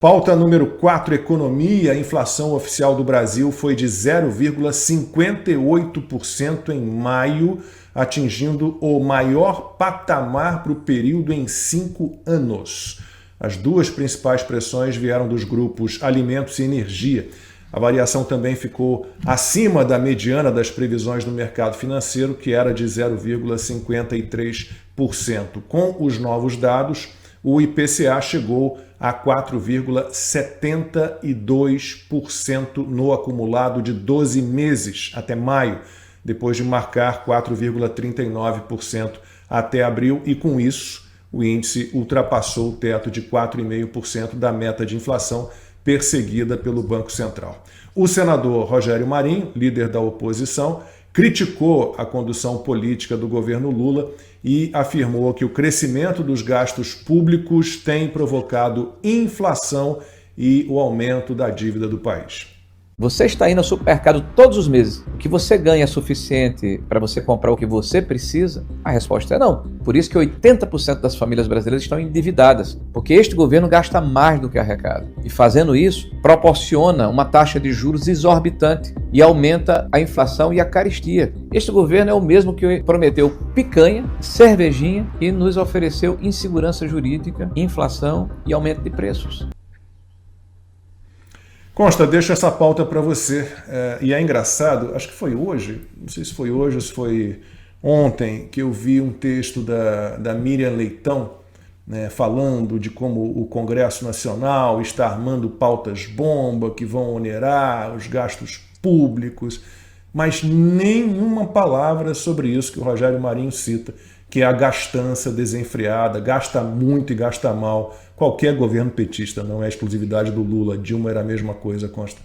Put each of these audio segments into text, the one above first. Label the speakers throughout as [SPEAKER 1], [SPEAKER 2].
[SPEAKER 1] Pauta número 4, economia. A inflação oficial do Brasil foi de 0,58% em maio, atingindo o maior patamar para o período em 5 anos. As duas principais pressões vieram dos grupos alimentos e energia. A variação também ficou acima da mediana das previsões do mercado financeiro, que era de 0,53%. Com os novos dados, o IPCA chegou a 4,72% no acumulado de 12 meses até maio, depois de marcar 4,39% até abril, e com isso o índice ultrapassou o teto de 4,5% da meta de inflação perseguida pelo Banco Central. O senador Rogério Marinho, líder da oposição, criticou a condução política do governo Lula e afirmou que o crescimento dos gastos públicos tem provocado inflação e o aumento da dívida do país.
[SPEAKER 2] Você está indo ao supermercado todos os meses. O que você ganha é suficiente para você comprar o que você precisa? A resposta é não. Por isso que 80% das famílias brasileiras estão endividadas, porque este governo gasta mais do que arrecada. E fazendo isso, proporciona uma taxa de juros exorbitante e aumenta a inflação e a carestia. Este governo é o mesmo que prometeu picanha, cervejinha e nos ofereceu insegurança jurídica, inflação e aumento de preços.
[SPEAKER 1] Consta, deixo essa pauta para você. E é engraçado, acho que foi hoje, não sei se foi hoje ou se foi ontem, que eu vi um texto da Miriam Leitão, né, falando de como o Congresso Nacional está armando pautas bomba que vão onerar os gastos públicos, mas nenhuma palavra sobre isso que o Rogério Marinho cita, que é a gastança desenfreada, gasta muito e gasta mal. Qualquer governo petista, não é exclusividade do Lula. Dilma era a mesma coisa, Consta.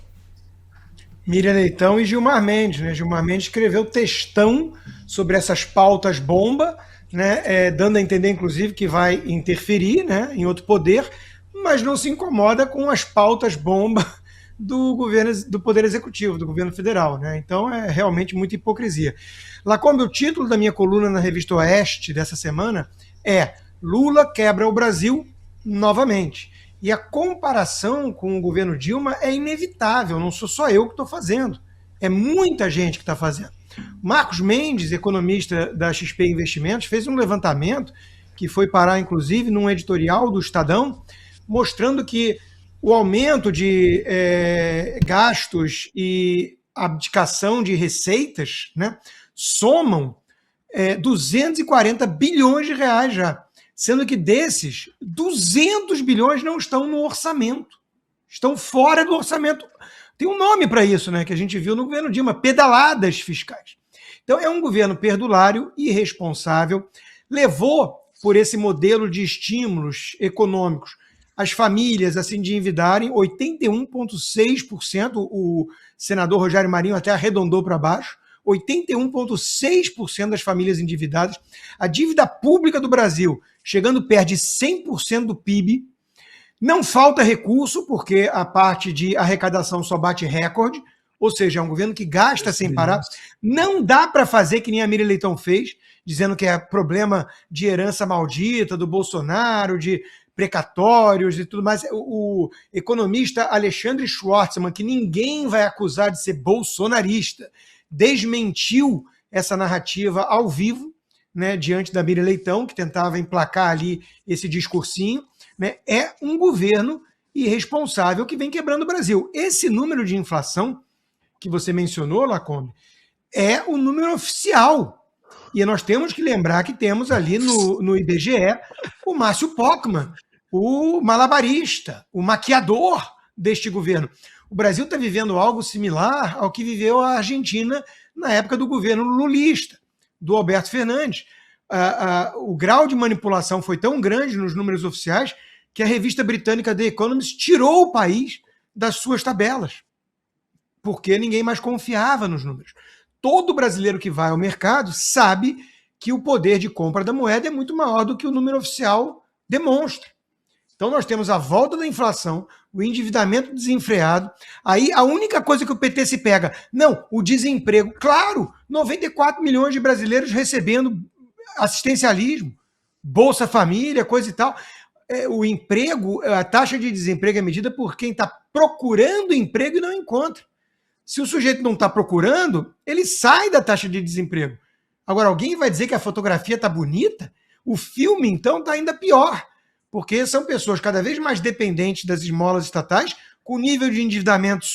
[SPEAKER 3] Miriam Leitão e Gilmar Mendes, né? Gilmar Mendes escreveu textão sobre essas pautas bomba, né? Dando a entender, inclusive, que vai interferir, né, em outro poder, mas não se incomoda com as pautas bomba do governo, do Poder Executivo, do governo federal, né? Então é realmente muita hipocrisia. Lacombe, o título da minha coluna na revista Oeste dessa semana é Lula quebra o Brasil novamente. E a comparação com o governo Dilma é inevitável, não sou só eu que estou fazendo, é muita gente que está fazendo. Marcos Mendes, economista da XP Investimentos, fez um levantamento que foi parar, inclusive, num editorial do Estadão, mostrando que o aumento de gastos e abdicação de receitas, né, somam 240 bilhões de reais já. Sendo que desses, 200 bilhões não estão no orçamento. Estão fora do orçamento. Tem um nome para isso, né, que a gente viu no governo Dilma, pedaladas fiscais. Então é um governo perdulário, irresponsável, levou por esse modelo de estímulos econômicos as famílias a se endividarem, 81,6%, o senador Rogério Marinho até arredondou para baixo, 81,6% das famílias endividadas, a dívida pública do Brasil chegando perto de 100% do PIB, não falta recurso, porque a parte de arrecadação só bate recorde, ou seja, é um governo que gasta sem parar, não dá para fazer que nem a Miriam Leitão fez, dizendo que é problema de herança maldita do Bolsonaro, de precatórios e tudo mais. O economista Alexandre Schwartzman, que ninguém vai acusar de ser bolsonarista, desmentiu essa narrativa ao vivo, né, diante da Miriam Leitão, que tentava emplacar ali esse discursinho, né. É um governo irresponsável que vem quebrando o Brasil. Esse número de inflação que você mencionou, Lacombe, é o número oficial. E nós temos que lembrar que temos ali no IBGE o Márcio Pockmann, o malabarista, o maquiador deste governo. O Brasil está vivendo algo similar ao que viveu a Argentina na época do governo lulista, do Alberto Fernandes. O grau de manipulação foi tão grande nos números oficiais que a revista britânica The Economist tirou o país das suas tabelas, porque ninguém mais confiava nos números. Todo brasileiro que vai ao mercado sabe que o poder de compra da moeda é muito maior do que o número oficial demonstra. Então nós temos a volta da inflação, o endividamento desenfreado, aí a única coisa que o PT se pega, não, o desemprego. Claro, 94 milhões de brasileiros recebendo assistencialismo, Bolsa Família, coisa e tal. o emprego, a taxa de desemprego é medida por quem está procurando emprego e não encontra. Se o sujeito não está procurando, ele sai da taxa de desemprego. Agora, alguém vai dizer que a fotografia está bonita? O filme, então, está ainda pior, porque são pessoas cada vez mais dependentes das esmolas estatais, com nível de endividamento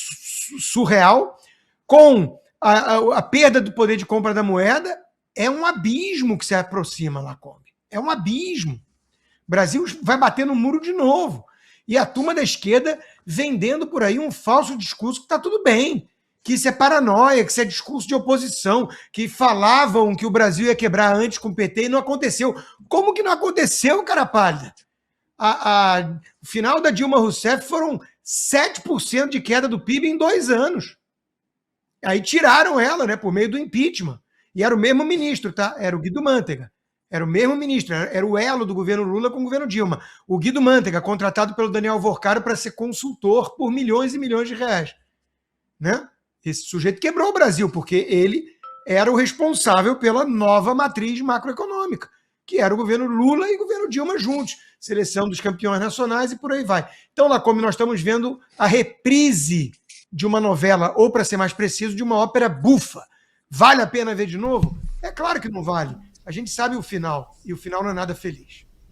[SPEAKER 3] surreal, com a perda do poder de compra da moeda. É um abismo que se aproxima, Lacombe. É um abismo. O Brasil vai bater no muro de novo. E a turma da esquerda vendendo por aí um falso discurso que está tudo bem, que isso é paranoia, que isso é discurso de oposição, que falavam que o Brasil ia quebrar antes com o PT e não aconteceu. Como que não aconteceu, cara pálida? O final da Dilma Rousseff foram 7% de queda do PIB em 2 anos. Aí tiraram ela, né, por meio do impeachment. E era o mesmo ministro, tá? Era o Guido Mantega. Era o mesmo ministro, era o elo do governo Lula com o governo Dilma. O Guido Mantega, contratado pelo Daniel Vorcaro para ser consultor por milhões e milhões de reais. Né? Esse sujeito quebrou o Brasil, porque ele era o responsável pela nova matriz macroeconômica, que era o governo Lula e o governo Dilma juntos. Seleção dos campeões nacionais e por aí vai. Então, lá como nós estamos vendo a reprise de uma novela, ou para ser mais preciso, de uma ópera bufa. Vale a pena ver de novo? É claro que não vale. A gente sabe o final, e o final não é nada feliz.